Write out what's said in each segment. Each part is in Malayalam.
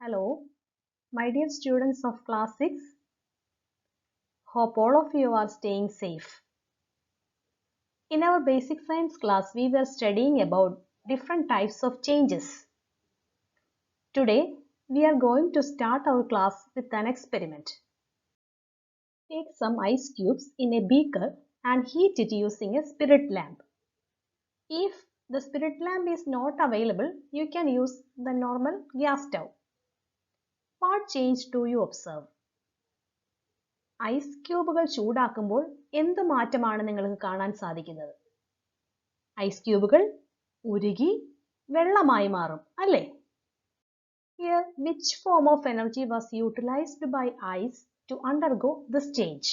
Hello, my dear students of class 6. Hope all of you are staying safe. In our basic science class, we were studying about different types of changes. Today, we are going to start our class with an experiment. Take some ice cubes in a beaker and heat it using a spirit lamp. If the spirit lamp is not available, you can use the normal gas stove. What change do you observe? Ice ക്യൂബുകൾ ചൂടാക്കുമ്പോൾ എന്ത് മാറ്റമാണ് നിങ്ങൾക്ക് കാണാൻ സാധിക്കുന്നത്? ഐസ് ക്യൂബുകൾ ഉരുകി വെള്ളമായി മാറും അല്ലേ? Here, which form of energy was utilized by ice to undergo this change?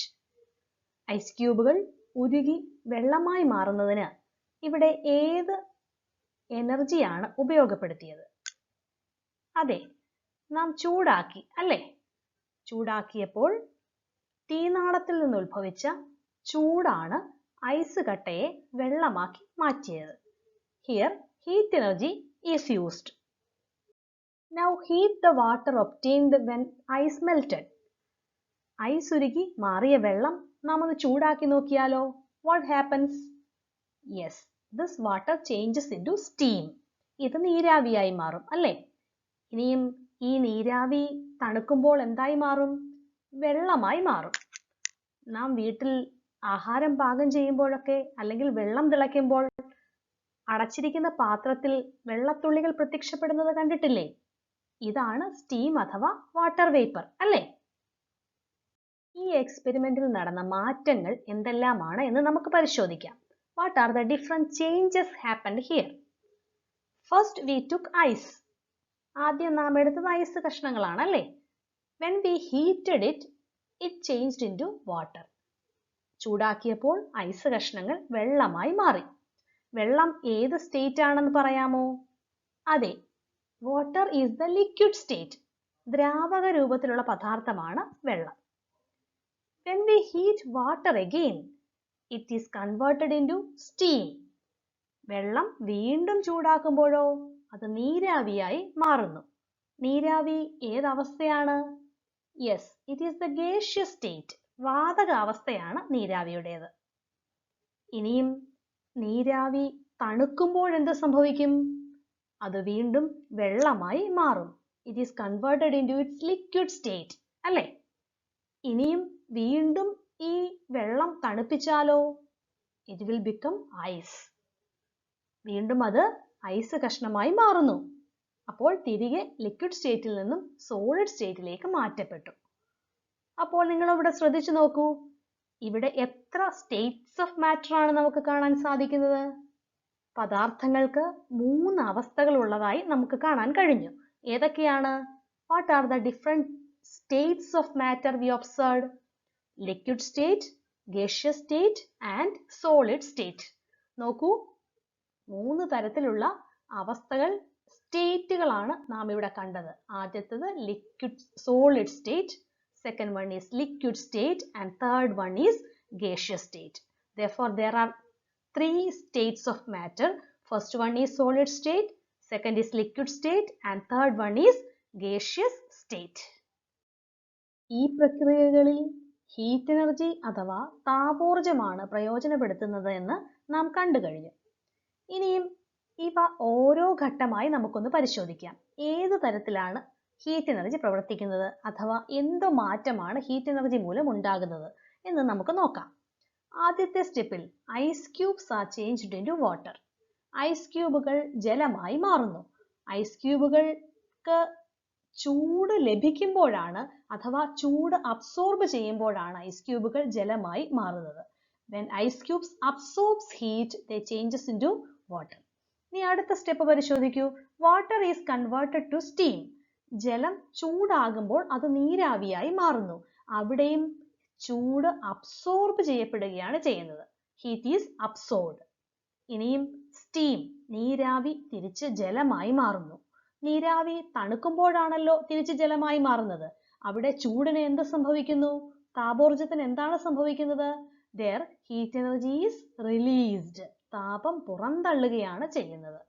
Ice ക്യൂബുകൾ ഉരുകി വെള്ളമായി മാറുന്നതിന് ഇവിടെ ഏത് എനർജിയാണ് ഉപയോഗപ്പെടുത്തിയത്? അതെ, നാം ചൂടാക്കി അല്ലേ? ചൂടാക്കിയപ്പോൾ തീനാളത്തിൽ നിന്ന് ഉത്ഭവിച്ച ചൂടാണ് ഐസ് കട്ടയെ വെള്ളമാക്കി മാറ്റിയത്. Here, heat energy is used. Now heat the water obtained when ice melted. Ice ഉരുകി മാറിയ വെള്ളം നാം ഒന്ന് ചൂടാക്കി നോക്കിയാലോ? What happens? Yes, this water changes into steam. ഇത് നീരാവിയായി മാറും അല്ലേ? ഇനിയും ഈ നീരാവി തണുക്കുമ്പോൾ എന്തായി മാറും? വെള്ളമായി മാറും. നാം വീട്ടിൽ ആഹാരം പാകം ചെയ്യുമ്പോഴൊക്കെ അല്ലെങ്കിൽ വെള്ളം തിളയ്ക്കുമ്പോൾ അടച്ചിരിക്കുന്ന പാത്രത്തിൽ വെള്ളത്തുള്ളികൾ പ്രത്യക്ഷപ്പെടുന്നത് കണ്ടിട്ടില്ലേ? ഇതാണ് സ്റ്റീം അഥവാ വാട്ടർ വേപ്പർ അല്ലേ? ഈ എക്സ്പെരിമെന്റിൽ നടന്ന മാറ്റങ്ങൾ എന്തെല്ലാമാണ് എന്ന് നമുക്ക് പരിശോധിക്കാം. What are the different changes happened here? First we took ice. ആദ്യം നാം എടുത്തത് ഐസ് കഷ്ണങ്ങളാണ് അല്ലേ? When we heated it, it changed into water. ചൂടാക്കിയപ്പോൾ ഐസ് കഷ്ണങ്ങൾ വെള്ളമായി മാറി. വെള്ളം ഏത് സ്റ്റേറ്റ് ആണെന്ന് പറയാമോ? അതെ, water is the liquid state. ദ്രാവക രൂപത്തിലുള്ള പദാർത്ഥമാണ് വെള്ളം. When we heat water again, it is converted into steam. വെള്ളം വീണ്ടും ചൂടാക്കുമ്പോഴോ അത് നീരാവിയായി മാറുന്നു. നീരാവി ഏതവസ്ഥയാണ്? Yes, it is the gaseous state. വാതക അവസ്ഥയാണ് നീരാവിയുടേത്. ഇനിയും നീരാവി തണുക്കുമ്പോൾ എന്ത് സംഭവിക്കും? അത് വീണ്ടും വെള്ളമായി മാറും. It is converted into its liquid state അല്ലേ? ഇനിയും വീണ്ടും ഈ വെള്ളം തണുപ്പിച്ചാലോ? It will become ice. വീണ്ടും അത് ഐസ് കഷ്ണമായി മാറുന്നു. അപ്പോൾ തിരികെ ലിക്വിഡ് സ്റ്റേറ്റിൽ നിന്നും സോളിഡ് സ്റ്റേറ്റിലേക്ക് മാറ്റപ്പെട്ടു. അപ്പോൾ നിങ്ങൾ ഇവിടെ ശ്രദ്ധിച്ചു നോക്കൂ, ഇവിടെ എത്ര സ്റ്റേറ്റ്സ് ഓഫ് മാറ്റർ ആണ് നമുക്ക് കാണാൻ സാധിക്കുന്നത്? പദാർത്ഥങ്ങൾക്ക് 3 അവസ്ഥകൾ ഉള്ളതായി നമുക്ക് കാണാൻ കഴിഞ്ഞു. ഏതൊക്കെയാണ്? What are the different states of matter we observed? Liquid state, gaseous state and solid state. നോക്കൂ, 3 തരത്തിലുള്ള അവസ്ഥകൾ, സ്റ്റേറ്റുകളാണ് നാം ഇവിടെ കണ്ടത്. ആദ്യത്തേത് liquid solid state, second one is liquid state and third one is gaseous state. Therefore, there are 3 states of matter. First one is solid state, second is liquid state and third one is gaseous state. ഈ പ്രക്രിയകളിൽ ഹീറ്റ് എനർജി അഥവാ താപോർജ്ജമാണ് പ്രയോജനപ്പെടുത്തുന്നത് എന്ന് നാം കണ്ടു കഴിഞ്ഞു. ഇനിയും ഇവ ഓരോ ഘട്ടമായി നമുക്കൊന്ന് പരിശോധിക്കാം. ഏത് തരത്തിലാണ് ഹീറ്റ് എനർജി പ്രവർത്തിക്കുന്നത് അഥവാ എന്ത് മാറ്റമാണ് ഹീറ്റ് എനർജി മൂലം ഉണ്ടാകുന്നത് എന്ന് നമുക്ക് നോക്കാം. ആദ്യത്തെ സ്റ്റെപ്പിൽ ice cubes are changed into water. Ice ക്യൂബുകൾ ജലമായി മാറുന്നു. ഐസ് ക്യൂബുകൾക്ക് ചൂട് ലഭിക്കുമ്പോഴാണ് അഥവാ ചൂട് അബ്സോർബ് ചെയ്യുമ്പോഴാണ് ഐസ് ക്യൂബുകൾ ജലമായി മാറുന്നത്. When ice cubes absorbs heat, they changes into water. ഇനി അടുത്ത step പരിശോധിക്കൂ. Water is converted to steam. ജലം ചൂടാകുമ്പോൾ അത് നീരാവിയായി മാറുന്നു. അവിടെയും ചൂട് അബ്സോർബ് ചെയ്യപ്പെടുകയാണ് ചെയ്യുന്നത്. Heat is absorbed. ഇനിയും സ്റ്റീം, നീരാവി തിരിച്ച് ജലമായി മാറുന്നു. നീരാവി തണുക്കുമ്പോഴാണല്ലോ തിരിച്ച് ജലമായി മാറുന്നത്. അവിടെ ചൂടിന് എന്ത് സംഭവിക്കുന്നു? താപോർജ്ജത്തിന് എന്താണ് സംഭവിക്കുന്നത്? Their heat energy is released. താപം പുറന്തള്ളുകയാണ് ചെയ്യുന്നത്.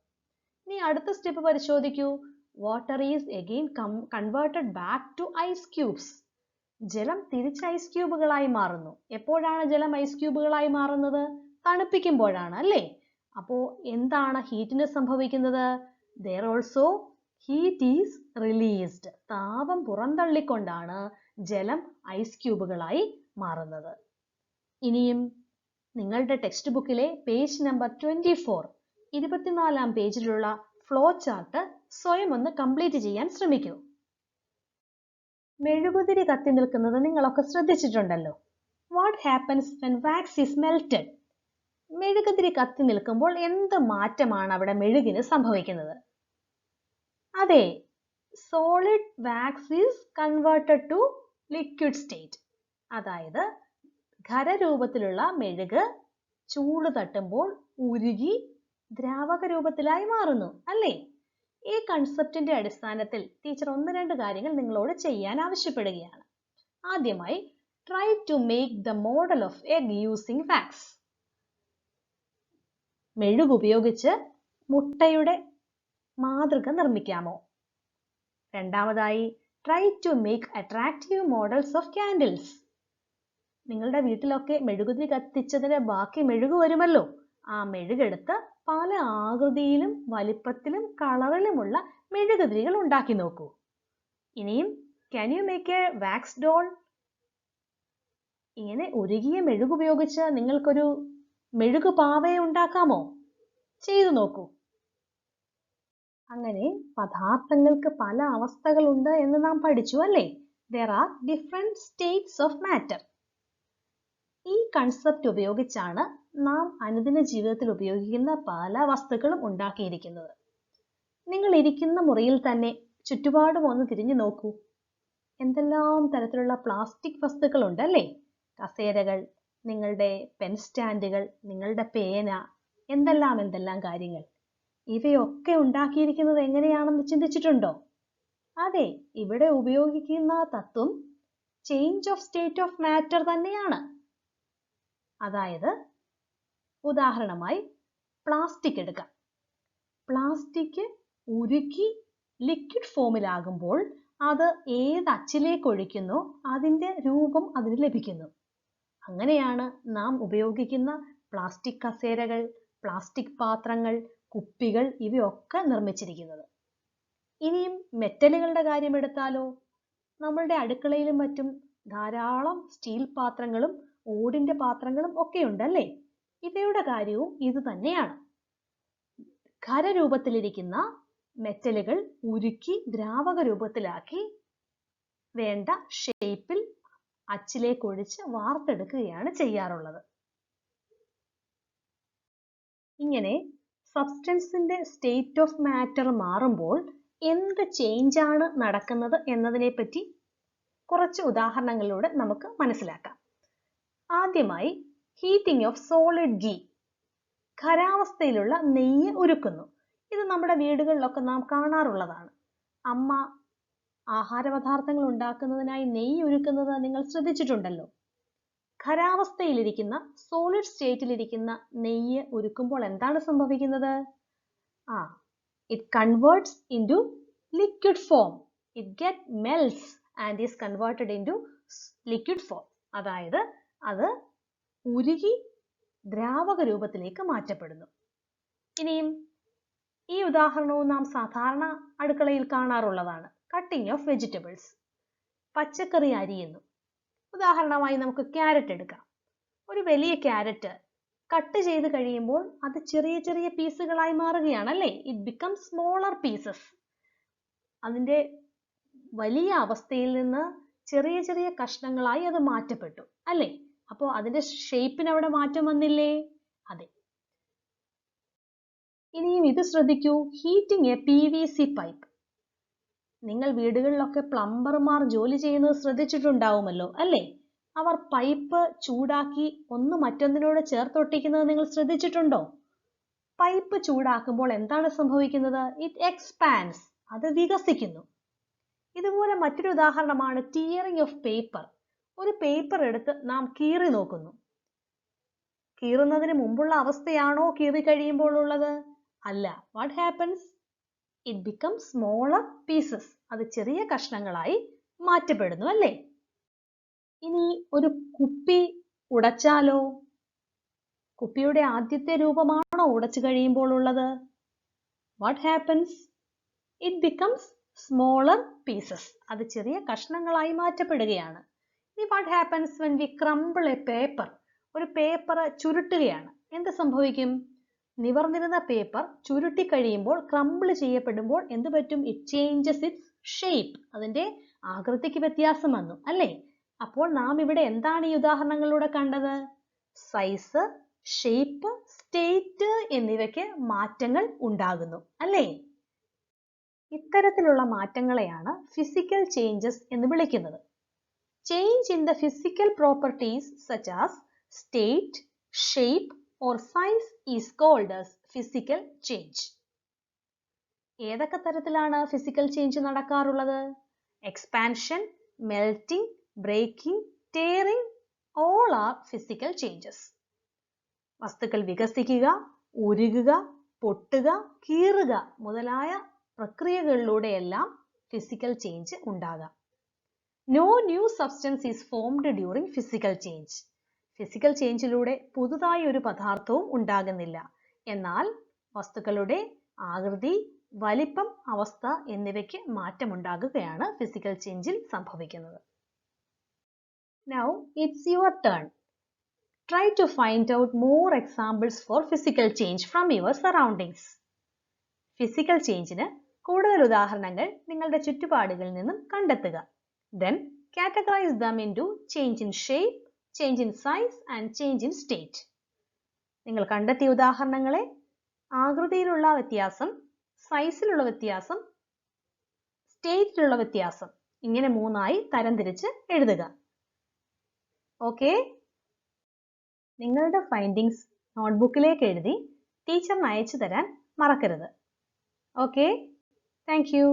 ഇനി അടുത്ത step പരിശോധിക്കൂ. water is again converted back to ice cubes. ജലം തിരിച്ച് ഐസ് ക്യൂബുകളായി മാറുന്നു. എപ്പോഴാണ് ജലം ഐസ് ക്യൂബുകളായി മാറുന്നത്? തണുപ്പിക്കുമ്പോഴാണ് അല്ലേ? അപ്പോൾ എന്താണ് ഹീറ്റിന് സംഭവിക്കുന്നത്? There also heat is released. താപം പുറന്തള്ളിക്കൊണ്ടാണ് ജലം ഐസ് ക്യൂബുകളായി മാറുന്നത്. ഇനിയും നിങ്ങളുടെ ടെക്സ്റ്റ് ബുക്കിലെ പേജ് നമ്പർ 24, 24-ാം പേജിലുള്ള ഫ്ലോ ചാർട്ട് സ്വയം ഒന്ന് കംപ്ലീറ്റ് ചെയ്യാൻ ശ്രമിക്കൂ. മെഴുകുതിരി കത്തി നിൽക്കുന്നത് നിങ്ങളൊക്കെ ശ്രദ്ധിച്ചിട്ടുണ്ടല്ലോ. What happens when wax is melted? മെഴുകുതിരി കത്തി നിൽക്കുമ്പോൾ എന്ത് മാറ്റമാണ് അവിടെ മെഴുകിന് സംഭവിക്കുന്നത്? അതെ, solid wax is converted to liquid state. അതായത് ഖരരൂപത്തിലുള്ള മെഴുക് ചൂട് തട്ടുമ്പോൾ ഉരുകി ദ്രാവക രൂപത്തിലായി മാറുന്നു അല്ലേ? ഈ കൺസെപ്റ്റിന്റെ അടിസ്ഥാനത്തിൽ ടീച്ചർ 1-2 കാര്യങ്ങൾ നിങ്ങളോട് ചെയ്യാൻ ആവശ്യപ്പെടുകയാണ്. ആദ്യമായി, try to make the model of egg using wax. മെഴുക് ഉപയോഗിച്ച് മുട്ടയുടെ മാതൃക നിർമ്മിക്കാമോ? രണ്ടാമതായി, try to make attractive models of candles. നിങ്ങളുടെ വീട്ടിലൊക്കെ മെഴുകുതിരി കത്തിച്ചതിന് ബാക്കി മെഴുക് വരുമല്ലോ. ആ മെഴുകെടുത്ത് പല ആകൃതിയിലും വലിപ്പത്തിലും കളറിലുമുള്ള മെഴുകുതിരികൾ ഉണ്ടാക്കി നോക്കൂ. ഇനിയും, can you make a wax doll? ഇങ്ങനെ ഉരുകിയ മെഴുക് ഉപയോഗിച്ച് നിങ്ങൾക്കൊരു മെഴുകു പാവയെ ഉണ്ടാക്കാമോ? ചെയ്തു നോക്കൂ. അങ്ങനെ പദാർത്ഥങ്ങൾക്ക് പല അവസ്ഥകളുണ്ട് എന്ന് നാം പഠിച്ചു അല്ലേ? There are different states of matter. ഈ കൺസെപ്റ്റ് ഉപയോഗിച്ചാണ് നാം അനുദിന ജീവിതത്തിൽ ഉപയോഗിക്കുന്ന പല വസ്തുക്കളും ഉണ്ടാക്കിയിരിക്കുന്നത്. നിങ്ങൾ ഇരിക്കുന്ന മുറിയിൽ തന്നെ ചുറ്റുപാടും ഒന്ന് തിരിഞ്ഞു നോക്കൂ. എന്തെല്ലാം തരത്തിലുള്ള പ്ലാസ്റ്റിക് വസ്തുക്കൾ ഉണ്ടല്ലേ? കസേരകൾ, നിങ്ങളുടെ പെൻ സ്റ്റാൻഡുകൾ, നിങ്ങളുടെ പേന, എന്തെല്ലാം കാര്യങ്ങൾ. ഇവയൊക്കെ ഉണ്ടാക്കിയിരിക്കുന്നത് എങ്ങനെയാണെന്ന് ചിന്തിച്ചിട്ടുണ്ടോ? അതെ, ഇവിടെ ഉപയോഗിക്കുന്ന തത്വം change of state of matter തന്നെയാണ്. അതായത്, ഉദാഹരണമായി പ്ലാസ്റ്റിക് എടുക്കാം. പ്ലാസ്റ്റിക് ഉരുക്കി ലിക്വിഡ് ഫോമിലാകുമ്പോൾ അത് ഏത് അച്ചിലേക്ക് ഒഴിക്കുന്നോ അതിൻ്റെ രൂപം അതിന് ലഭിക്കുന്നു. അങ്ങനെയാണ് നാം ഉപയോഗിക്കുന്ന പ്ലാസ്റ്റിക് കസേരകൾ, പ്ലാസ്റ്റിക് പാത്രങ്ങൾ, കുപ്പികൾ ഇവയൊക്കെ നിർമ്മിച്ചിരിക്കുന്നത്. ഇനിയും മെറ്റലുകളുടെ കാര്യം എടുത്താലോ? നമ്മളുടെ അടുക്കളയിലും മറ്റും ധാരാളം സ്റ്റീൽ പാത്രങ്ങളും ഓടിന്റെ പാത്രങ്ങളും ഒക്കെ ഉണ്ടല്ലേ? ഇവയുടെ കാര്യവും ഇത് തന്നെയാണ്. ഖരരൂപത്തിലിരിക്കുന്ന മെറ്റലുകൾ ഉരുക്കി ദ്രാവക രൂപത്തിലാക്കി വേണ്ട ഷേപ്പിൽ അച്ചിലേക്ക് ഒഴിച്ച് വാർത്തെടുക്കുകയാണ് ചെയ്യാറുള്ളത്. ഇങ്ങനെ സബ്സ്റ്റൻസിന്റെ സ്റ്റേറ്റ് ഓഫ് മാറ്റർ മാറുമ്പോൾ എന്ത് ചേഞ്ച് ആണ് നടക്കുന്നത് എന്നതിനെ പറ്റി കുറച്ച് ഉദാഹരണങ്ങളിലൂടെ നമുക്ക് മനസ്സിലാക്കാം. ആദ്യമായി, ഹീറ്റിംഗ് ഓഫ് സോളിഡ് ഗീ. ഖരാവസ്ഥയിലുള്ള നെയ്യ് ഉരുക്കുന്നു. ഇത് നമ്മുടെ വീടുകളിലൊക്കെ നാം കാണാറുള്ളതാണ്. അമ്മ ആഹാരപദാർത്ഥങ്ങൾ ഉണ്ടാക്കുന്നതിനായി നെയ്യ് ഉരുക്കുന്നത് നിങ്ങൾ ശ്രദ്ധിച്ചിട്ടുണ്ടല്ലോ. ഖരാവസ്ഥയിലിരിക്കുന്ന സോളിഡ് സ്റ്റേറ്റിലിരിക്കുന്ന നെയ്യ് ഉരുക്കുമ്പോൾ എന്താണ് സംഭവിക്കുന്നത്? It converts into liquid form. It melts and is converted into liquid form. അതായത് അത് ഉരുകി ദ്രാവക രൂപത്തിലേക്ക് മാറ്റപ്പെടുന്നു. ഇനിയും ഈ ഉദാഹരണവും നാം സാധാരണ അടുക്കളയിൽ കാണാറുള്ളതാണ്. Cutting of vegetables. പച്ചക്കറി അരിയുന്നു. ഉദാഹരണമായി നമുക്ക് ക്യാരറ്റ് എടുക്കാം. ഒരു വലിയ ക്യാരറ്റ് കട്ട് ചെയ്ത് കഴിയുമ്പോൾ അത് ചെറിയ ചെറിയ പീസുകളായി മാറുകയാണല്ലേ? It becomes smaller pieces. അതിൻ്റെ വലിയ അവസ്ഥയിൽ നിന്ന് ചെറിയ ചെറിയ കഷ്ണങ്ങളായി അത് മാറ്റപ്പെട്ടു അല്ലേ? അപ്പോൾ അതിന്റെ ഷേപ്പിന് അവിടെ മാറ്റം വന്നില്ലേ? അതെ. ഇനിയും ഇത് ശ്രദ്ധിക്കൂ. Heating A PVC pipe. നിങ്ങൾ വീടുകളിലൊക്കെ പ്ലംബർമാർ ജോലി ചെയ്യുന്നത് ശ്രദ്ധിച്ചിട്ടുണ്ടാവുമല്ലോ അല്ലേ? അവർ പൈപ്പ് ചൂടാക്കി ഒന്ന് മറ്റൊന്നിനോട് ചേർത്തൊട്ടിക്കുന്നത് നിങ്ങൾ ശ്രദ്ധിച്ചിട്ടുണ്ടോ? പൈപ്പ് ചൂടാക്കുമ്പോൾ എന്താണ് സംഭവിക്കുന്നത്? It expands. അത് വികസിക്കുന്നു. ഇതുപോലെ മറ്റൊരു ഉദാഹരണമാണ് ടിയറിംഗ് ഓഫ് പേപ്പർ. ഒരു പേപ്പർ എടുത്ത് നാം കീറി നോക്കുന്നു. കീറുന്നതിന് മുമ്പുള്ള അവസ്ഥയാണോ കീറി കഴിയുമ്പോൾ ഉള്ളത്? അല്ല. What happens? It becomes smaller pieces. അത് ചെറിയ കഷ്ണങ്ങളായി മാറ്റപ്പെടുന്നു അല്ലേ? ഇനി ഒരു കുപ്പി ഉടച്ചാലോ? കുപ്പിയുടെ ആദ്യത്തെ രൂപമാണോ ഉടച്ചു കഴിയുമ്പോൾ ഉള്ളത്? What happens? It becomes smaller pieces. അത് ചെറിയ കഷ്ണങ്ങളായി മാറ്റപ്പെടുകയാണ്. ഇനി what happens when we crumble a paper? ഒരു പേപ്പർ ചുരുട്ടുകയാണ്. എന്ത് സംഭവിക്കും? നിവർന്നിരുന്ന പേപ്പർ ചുരുട്ടി കഴിയുമ്പോൾ ക്രംബിൾ ചെയ്യപ്പെടുമ്പോൾ എന്ത് പറ്റും? It changes its shape. അതിന്റെ ആകൃതിക്ക് വ്യത്യാസം വന്നു അല്ലേ? അപ്പോൾ നാം ഇവിടെ എന്താണ് ഈ ഉദാഹരണങ്ങളിലൂടെ കണ്ടത്? സൈസ്, ഷേപ്പ്, സ്റ്റേറ്റ് എന്നിവയ്ക്ക് മാറ്റങ്ങൾ ഉണ്ടാകുന്നു അല്ലേ? ഇത്തരത്തിലുള്ള മാറ്റങ്ങളെയാണ് ഫിസിക്കൽ ചേഞ്ചസ് എന്ന് വിളിക്കുന്നത്. Change in the physical properties such as state, shape or size is called as physical change. ഏതൊക്കെ തരത്തിലാണ് ഫിസിക്കൽ ചേഞ്ച് നടക്കാറുള്ളത്? Expansion, melting, breaking, tearing, all are physical changes. വസ്തുക്കൾ വികസിക്കുക, ഉരുകുക, പൊട്ടുക, കീറുക മുതലായ പ്രക്രിയകളിലൂടെയെല്ലാം ഫിസിക്കൽ ചേഞ്ച് ഉണ്ടാകാം. No new substance is formed during physical change. Physical ചേഞ്ചിലൂടെ പുതുതായി ഒരു പദാർത്ഥവും ഉണ്ടാകുന്നില്ല. എന്നാൽ വസ്തുക്കളുടെ ആകൃതി, വലിപ്പം, അവസ്ഥ എന്നിവയ്ക്ക് മാറ്റമുണ്ടാകുകയാണ് ഫിസിക്കൽ ചേഞ്ചിൽ സംഭവിക്കുന്നത്. Now it's your turn. Try to find out more examples for physical change from your surroundings. Physical ചേഞ്ചിന് കൂടുതൽ ഉദാഹരണങ്ങൾ നിങ്ങളുടെ ചുറ്റുപാടുകളിൽ നിന്നും കണ്ടെത്തുക. Then categorize them into change in shape, change in size and change in state. നിങ്ങൾ കണ്ടെത്തിയ ഉദാഹരണങ്ങളെ ആകൃതിയിലുള്ള വ്യത്യാസം, സൈസിലുള്ള വ്യത്യാസം, സ്റ്റേറ്റിലുള്ള വ്യത്യാസം ഇങ്ങനെ മൂന്നായി തരംതിരിച്ച് എഴുതുക. ഓക്കെ? നിങ്ങളുടെ ഫൈൻഡിങ്സ് നോട്ട്ബുക്കിലേക്ക് എഴുതി ടീച്ചറിന് അയച്ചു തരാൻ മറക്കരുത്. ഓക്കെ? Thank you.